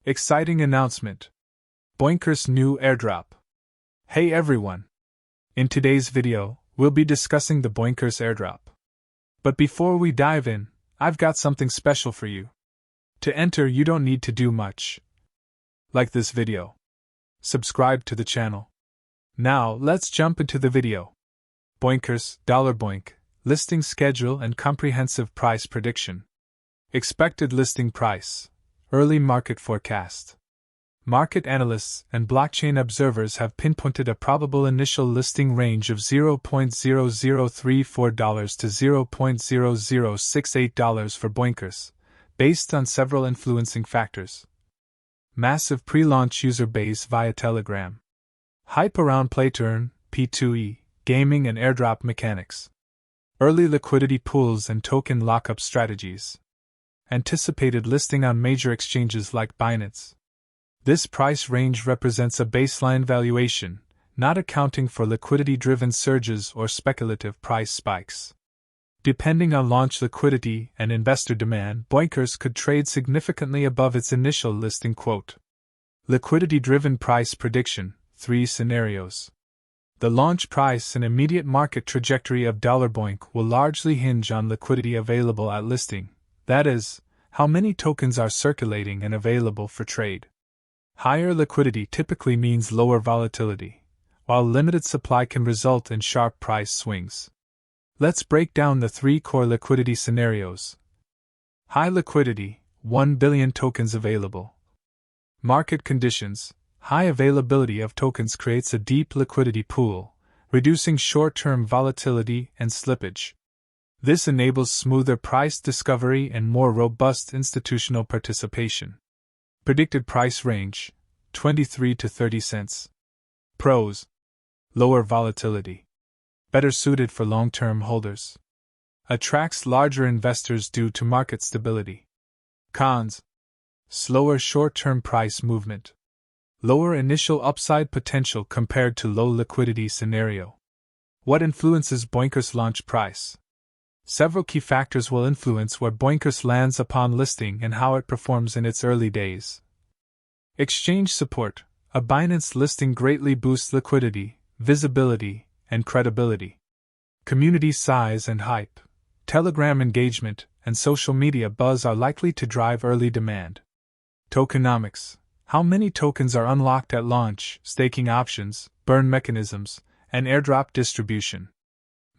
Exciting announcement. Boinkers new airdrop. Hey everyone! In today's video, we'll be discussing the Boinkers Airdrop. But before we dive in, I've got something special for you. To enter, you don't need to do much. Like this video. Subscribe to the channel. Now, let's jump into the video. Boinkers, $BOINK, listing schedule and comprehensive price prediction. Expected listing price. Early market forecast. Market analysts and blockchain observers have pinpointed a probable initial listing range of $0.0034 to $0.0068 for Boinkers, based on several influencing factors. Massive pre-launch user base via Telegram. Hype around play-to-earn, P2E, gaming and airdrop mechanics. Early liquidity pools and token lockup strategies. Anticipated listing on major exchanges like Binance. This price range represents a baseline valuation, not accounting for liquidity-driven surges or speculative price spikes. Depending on launch liquidity and investor demand, Boinkers could trade significantly above its initial listing quote. Liquidity-driven price prediction, 3 scenarios. The launch price and immediate market trajectory of $BOINK will largely hinge on liquidity available at listing, that is, how many tokens are circulating and available for trade. Higher liquidity typically means lower volatility, while limited supply can result in sharp price swings. Let's break down the 3 core liquidity scenarios. High liquidity, 1 billion tokens available. Market conditions. High availability of tokens creates a deep liquidity pool, reducing short-term volatility and slippage. This enables smoother price discovery and more robust institutional participation. Predicted price range, 23 to 30 cents. Pros. Lower volatility. Better suited for long-term holders. Attracts larger investors due to market stability. Cons. Slower short-term price movement. Lower initial upside potential compared to low liquidity scenario. What influences Boinkers launch price? Several key factors will influence where Boinkers lands upon listing and how it performs in its early days. Exchange support. A Binance listing greatly boosts liquidity, visibility, and credibility. Community size and hype. Telegram engagement and social media buzz are likely to drive early demand. Tokenomics. How many tokens are unlocked at launch, staking options, burn mechanisms, and airdrop distribution.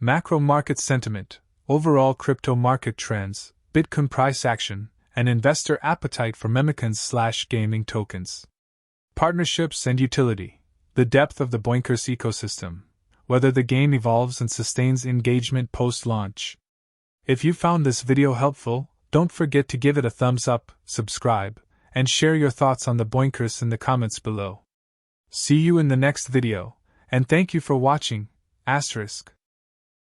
Macro market sentiment. Overall crypto market trends, Bitcoin price action, and investor appetite for memicons/gaming tokens. Partnerships and utility. The depth of the Boinkers ecosystem, whether the game evolves and sustains engagement post-launch. If you found this video helpful, don't forget to give it a thumbs up, subscribe, and share your thoughts on the Boinkers in the comments below. See you in the next video, and thank you for watching, *.